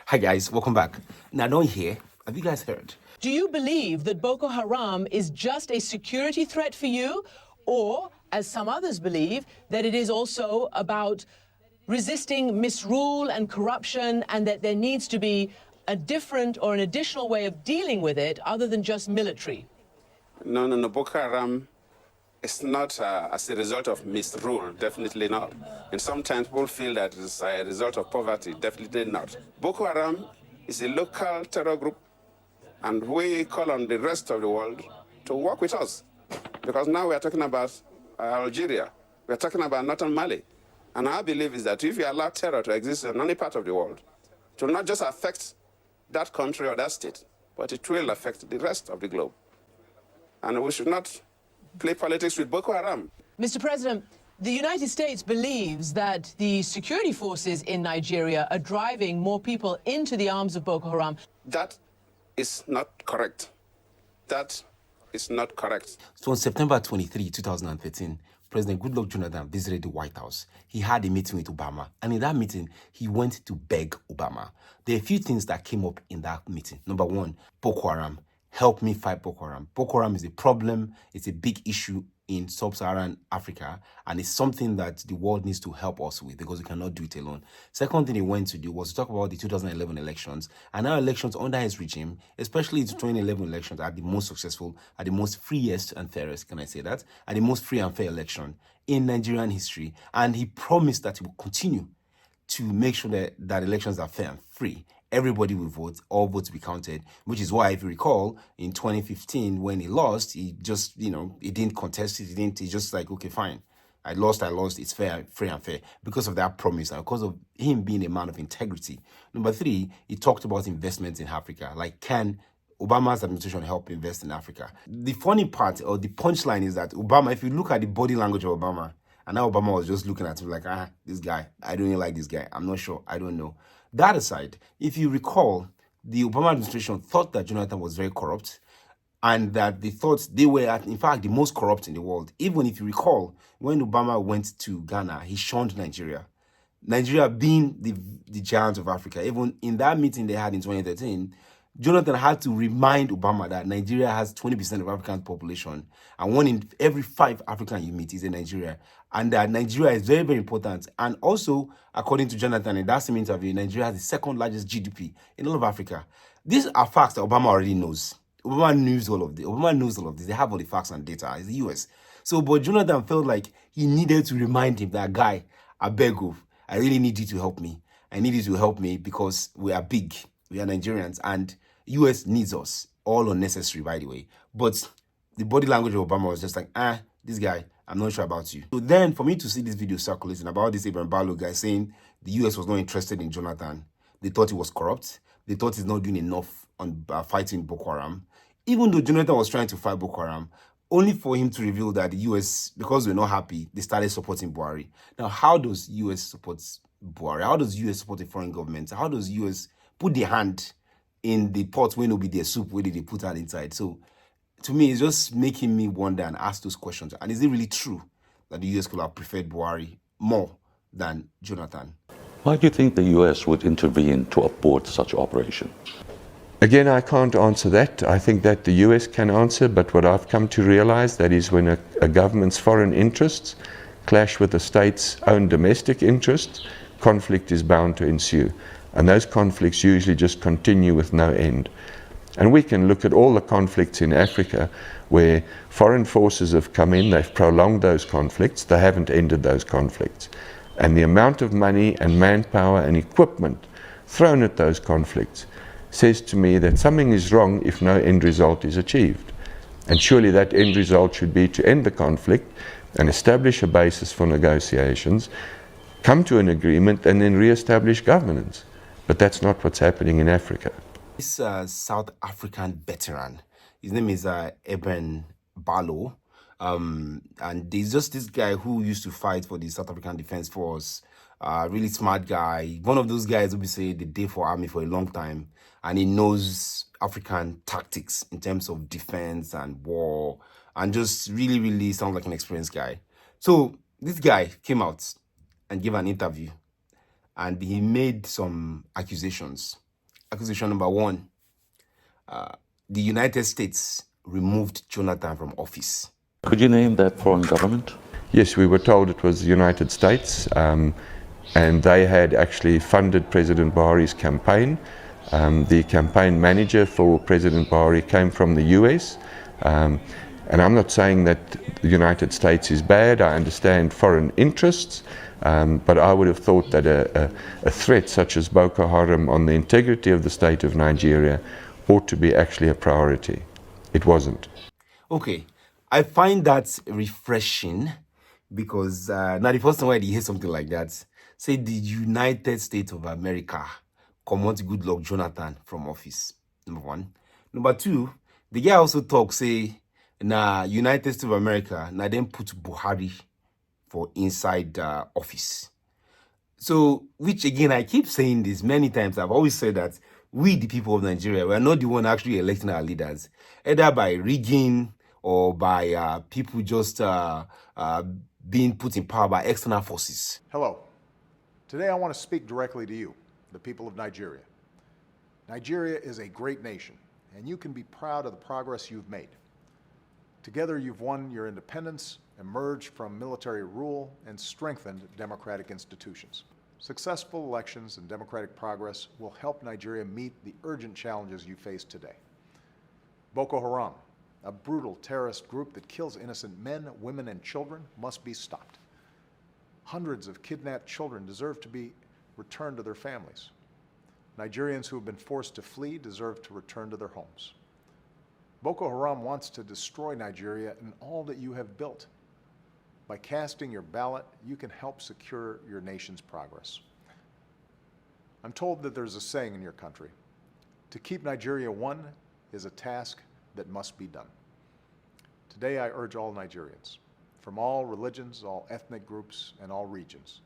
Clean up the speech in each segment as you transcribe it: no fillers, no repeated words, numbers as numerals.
Hi guys, welcome back. Now don't hear. Have you guys heard? Do you believe that Boko Haram is just a security threat for you? Or, as some others believe, that it is also about resisting misrule and corruption and that there needs to be a different or an additional way of dealing with it other than just military? No. Boko Haram is not as a result of misrule, definitely not. And sometimes people feel that it's a result of poverty, definitely not. Boko Haram is a local terror group, and we call on the rest of the world to work with us. Because now we are talking about Algeria, we are talking about northern Mali. And our belief is that if you allow terror to exist in any part of the world, it will not just affect that country or that state, but it will affect the rest of the globe. And we should not play politics with Boko Haram. Mr. President, the United States believes that the security forces in Nigeria are driving more people into the arms of Boko Haram. That is not correct. That is not correct. So on September 23, 2013, President Goodluck Jonathan visited the White House. He had a meeting with Obama, and in that meeting, he went to beg Obama. There are a few things that came up in that meeting. Number one, Boko Haram. Help me fight Boko Haram. Boko Haram is a problem. It's a big issue in sub-Saharan Africa, and it's something that the world needs to help us with because we cannot do it alone. Second thing he went to do was to talk about the 2011 elections, and our elections under his regime, especially the 2011 elections, are the most successful, are the most freest and fairest, can I say that, are the most free and fair election in Nigerian history. And he promised that he will continue to make sure that elections are fair and free. Everybody will vote, all votes will be counted, which is why, if you recall, in 2015, when he lost, he just, he didn't contest it. He just like, okay, fine. I lost, it's fair, free and fair, because of that promise and because of him being a man of integrity. Number three, he talked about investments in Africa. Like, can Obama's administration help invest in Africa? The funny part, or the punchline, is that Obama, if you look at the body language of Obama, and now Obama was just looking at him like, this guy, I don't really like this guy. I'm not sure. I don't know. That aside, if you recall, the Obama administration thought that Jonathan was very corrupt and that they thought they were, in fact, the most corrupt in the world. Even if you recall, when Obama went to Ghana, he shunned Nigeria. Nigeria being the giant of Africa. Even in that meeting they had in 2013, Jonathan had to remind Obama that Nigeria has 20% of African population, and 1 in every 5 African you meet is in Nigeria, and that Nigeria is very, very important. And also, according to Jonathan, in that same interview, Nigeria has the second largest GDP in all of Africa. These are facts that Obama already knows. Obama knows all of this. Obama knows all of this. They have all the facts and data. It's the US. So, but Jonathan felt like he needed to remind him that, guy, I beg you, I really need you to help me. I need you to help me because we are big. We are Nigerians, and US needs us. All unnecessary, by the way. But the body language of Obama was just like, this guy, I'm not sure about you. So then, for me to see this video circulating about this Abraham Barlow guy saying the US was not interested in Jonathan, they thought he was corrupt. They thought he's not doing enough on fighting Boko Haram. Even though Jonathan was trying to fight Boko Haram, only for him to reveal that the US, because we're not happy, they started supporting Buhari. Now, how does US support Buhari? How does US support a foreign government? How does US put their hand in the pot when it'll be their soup, where did they put that inside? So, to me, it's just making me wonder and ask those questions. And is it really true that the US could have preferred Buhari more than Jonathan? Why do you think the US would intervene to abort such operation? Again, I can't answer that. I think that the US can answer, but what I've come to realize, that is when a government's foreign interests clash with the state's own domestic interests, conflict is bound to ensue. And those conflicts usually just continue with no end. And we can look at all the conflicts in Africa where foreign forces have come in, they've prolonged those conflicts, they haven't ended those conflicts. And the amount of money and manpower and equipment thrown at those conflicts says to me that something is wrong if no end result is achieved. And surely that end result should be to end the conflict and establish a basis for negotiations, come to an agreement, and then re-establish governance. But that's not what's happening in Africa. This South African veteran, his name is Eben Barlow, and there's just this guy who used to fight for the South African Defense Force, really smart guy, one of those guys who be say they did for army for a long time, and he knows African tactics in terms of defense and war, and just really, really sounds like an experienced guy. So this guy came out and gave an interview, and he made some accusations Accusation number one, the United States removed Jonathan from office. Could you name that foreign government? Yes, we were told it was the United States, and they had actually funded President Buhari's campaign. The campaign manager for President Buhari came from the US. And I'm not saying that the United States is bad. I understand foreign interests, but I would have thought that a threat such as Boko Haram on the integrity of the state of Nigeria ought to be actually a priority. It wasn't. Okay, I find that refreshing because now the first time I hear something like that, say the United States of America promote Goodluck Jonathan from office, number one. Number two, the guy also talk, say, United States of America, then put Buhari for inside office. So, which again, I keep saying this many times. I've always said that we, the people of Nigeria, we are not the one actually electing our leaders, either by rigging or by people just being put in power by external forces. Hello. Today I want to speak directly to you, the people of Nigeria. Nigeria is a great nation, and you can be proud of the progress you've made. Together you've won your independence, emerged from military rule, and strengthened democratic institutions. Successful elections and democratic progress will help Nigeria meet the urgent challenges you face today. Boko Haram, a brutal terrorist group that kills innocent men, women, and children, must be stopped. Hundreds of kidnapped children deserve to be returned to their families. Nigerians who have been forced to flee deserve to return to their homes. Boko Haram wants to destroy Nigeria and all that you have built. By casting your ballot, you can help secure your nation's progress. I'm told that there's a saying in your country, to keep Nigeria one is a task that must be done. Today I urge all Nigerians, from all religions, all ethnic groups, and all regions,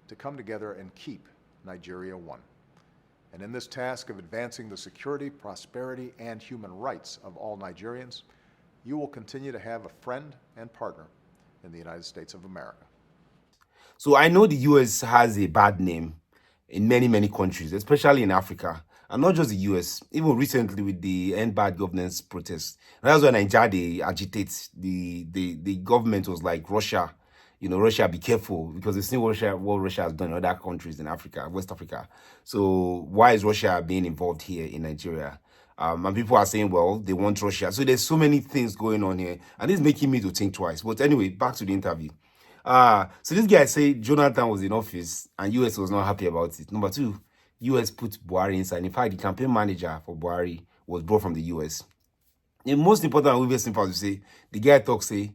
to come together and keep Nigeria one. And in this task of advancing the security, prosperity, and human rights of all Nigerians, you will continue to have a friend and partner in the United States of America. So I know the US has a bad name in many, many countries, especially in Africa. And not just the US, even recently with the End Bad Governance protests. And that's why Nigeria, they agitate. The government was like, Russia, Russia, be careful, because they've seen what Russia has done in other countries in Africa, West Africa. So why is Russia being involved here in Nigeria? And people are saying, well, they want Russia. So there's so many things going on here. And this is making me to think twice. But anyway, back to the interview. So this guy said Jonathan was in office and US was not happy about it. Number two, US put Buhari inside. In fact, the campaign manager for Buhari was brought from the US. The most important and obvious thing for us to say, the guy talks, say,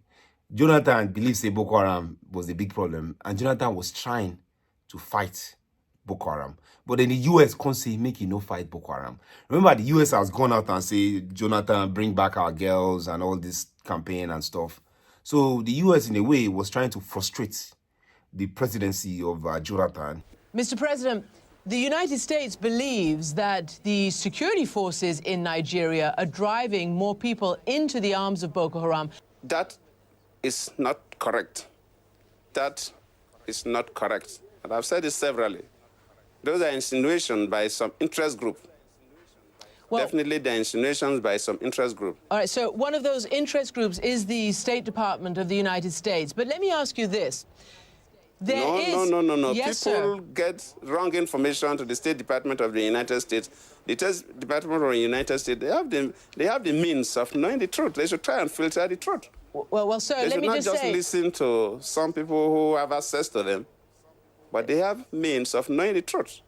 Jonathan believes say Boko Haram was the big problem, and Jonathan was trying to fight Boko Haram. But then the US can't say, make no fight Boko Haram. Remember, the US has gone out and say, Jonathan, bring back our girls and all this campaign and stuff. So the US, in a way, was trying to frustrate the presidency of Jonathan. Mr. President, the United States believes that the security forces in Nigeria are driving more people into the arms of Boko Haram. That is not correct. That is not correct. And I've said this severally. Those are insinuations by some interest group. Well, definitely the insinuations by some interest group. All right, so one of those interest groups is the State Department of the United States. But let me ask you this. No. Yes, people sir. get wrong information to the State Department of the United States. The State Department of the United States, they have the means of knowing the truth. They should try and filter the truth. Well, sir, let me just say... They should not just listen to some people who have access to them, but they have means of knowing the truth.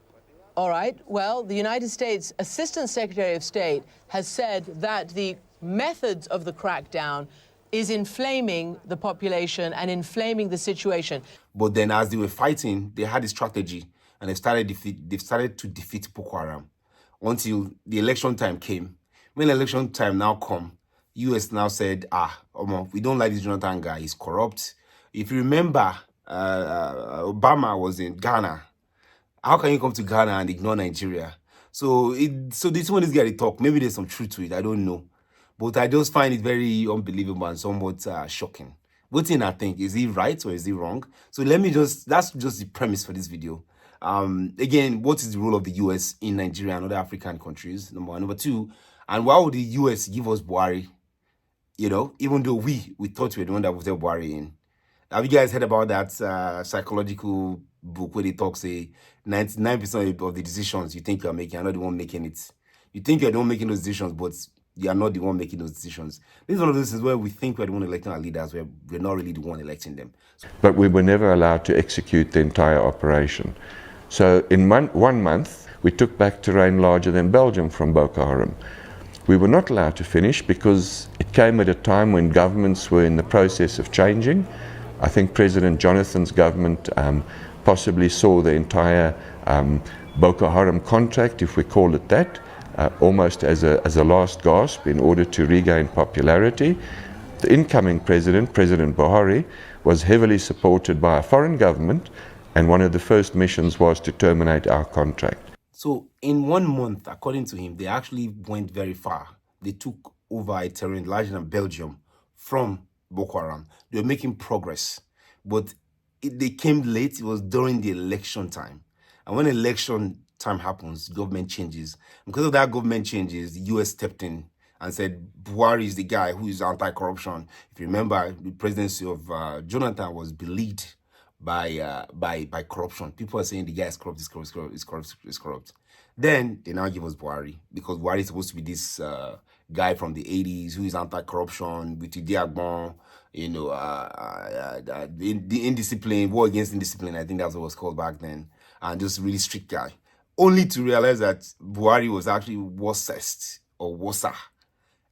All right. Well, the United States Assistant Secretary of State has said that the methods of the crackdown is inflaming the population and inflaming the situation. But then as they were fighting, they had a strategy, and they started to defeat Boko Haram until the election time came. When election time now come, US now said, we don't like this Jonathan guy, he's corrupt. If you remember, Obama was in Ghana. How can you come to Ghana and ignore Nigeria? So this one is getting talk. Maybe there's some truth to it, I don't know. But I just find it very unbelievable and somewhat shocking. What thing I think, is he right or is he wrong? So that's just the premise for this video. Again, what is the role of the US in Nigeria and other African countries? Number one. Number two, and why would the US give us Buhari? You know, even though we thought we were the one that was Buhari in. Have you guys heard about that psychological book where they talk, say, 99% of the decisions you think you're making, you're not the one making it. You think you're the one making those decisions, but you are not the one making those decisions. This is one of those things where we think we're the one electing our leaders, where we're not really the one electing them. But we were never allowed to execute the entire operation. So in 1 month, we took back terrain larger than Belgium from Boko Haram. We were not allowed to finish because it came at a time when governments were in the process of changing. I think President Jonathan's government possibly saw the entire Boko Haram contract, if we call it that, almost as a last gasp in order to regain popularity. The incoming president, President Buhari, was heavily supported by a foreign government, and one of the first missions was to terminate our contract. So in 1 month, according to him, they actually went very far. They took over a terrain larger than Belgium from Boko Haram. They were making progress, but they came late. It was during the election time. And when election time happens, government changes. Because of that government changes, the US stepped in and said, Buhari is the guy who is anti-corruption. If you remember, the presidency of Jonathan was belied by corruption. People are saying the guy is corrupt, is corrupt. Then they now give us Buhari, because Buhari is supposed to be this guy from the 80s who is anti-corruption, with the Diagbon, you know, the indiscipline, war against indiscipline, I think that's what it was called back then, and just really strict guy. Only to realize that Buhari was actually worse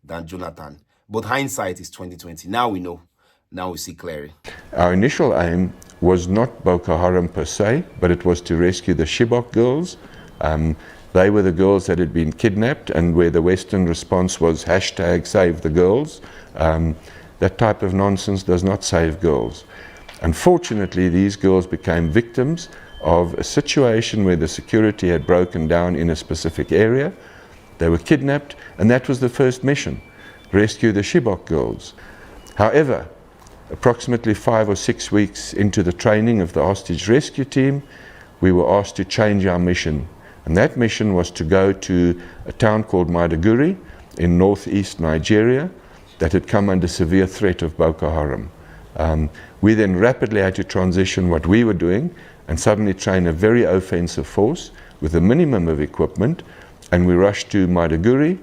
than Jonathan. But hindsight is 2020. Now we know. Now we see clearly. Our initial aim was not Boko Haram per se, but it was to rescue the Chibok girls. They were the girls that had been kidnapped, and where the Western response was #SaveTheGirls. That type of nonsense does not save girls. Unfortunately, these girls became victims of a situation where the security had broken down in a specific area. They were kidnapped, and that was the first mission, rescue the Chibok girls. However, approximately 5 or 6 weeks into the training of the hostage rescue team, we were asked to change our mission. And that mission was to go to a town called Maiduguri in northeast Nigeria that had come under severe threat of Boko Haram. We then rapidly had to transition what we were doing and suddenly train a very offensive force with a minimum of equipment, and we rushed to Maiduguri.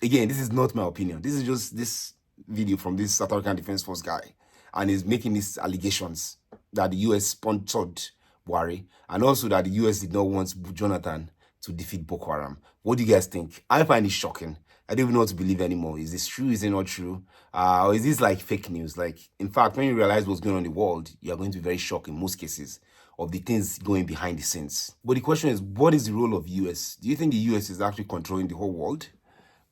Again, this is not my opinion. This is just this video from this South African Defense Force guy, and he's making these allegations that the US sponsored Buhari, and also that the US did not want Jonathan to defeat Boko Haram. What do you guys think? I find it shocking. I don't even know what to believe anymore. Is this true? Is it not true? Or is this like fake news? Like, in fact, when you realize what's going on in the world, you're going to be very shocked in most cases of the things going behind the scenes. But the question is, what is the role of the US? Do you think the US is actually controlling the whole world?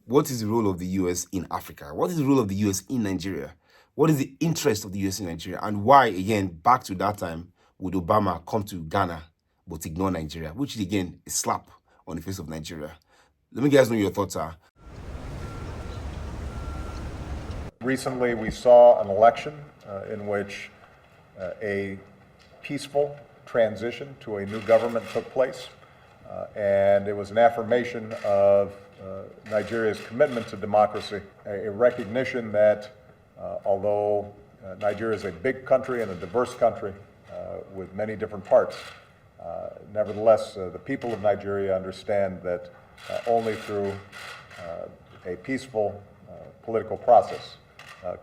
What is the role of the US in Africa? What is the role of the US in Nigeria? What is the interest of the US in Nigeria? And why, again, back to that time, would Obama come to Ghana but ignore Nigeria? Which, again, is a slap on the face of Nigeria. Let me guys know your thoughts are. Recently, we saw an election in which a peaceful transition to a new government took place, and it was an affirmation of Nigeria's commitment to democracy, a recognition that although Nigeria is a big country and a diverse country with many different parts, nevertheless, the people of Nigeria understand that only through a peaceful political process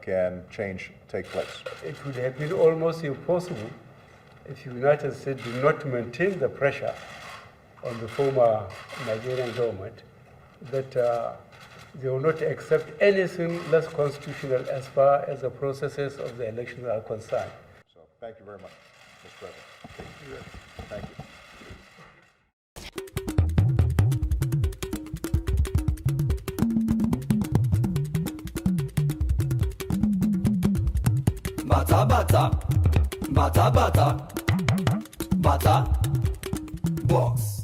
can change take place. It would have been almost impossible if the United States did not maintain the pressure on the former Nigerian government that they will not accept anything less constitutional as far as the processes of the elections are concerned. So thank you very much, Mr. President. Thank you. Bata bata, bata bata, bata box.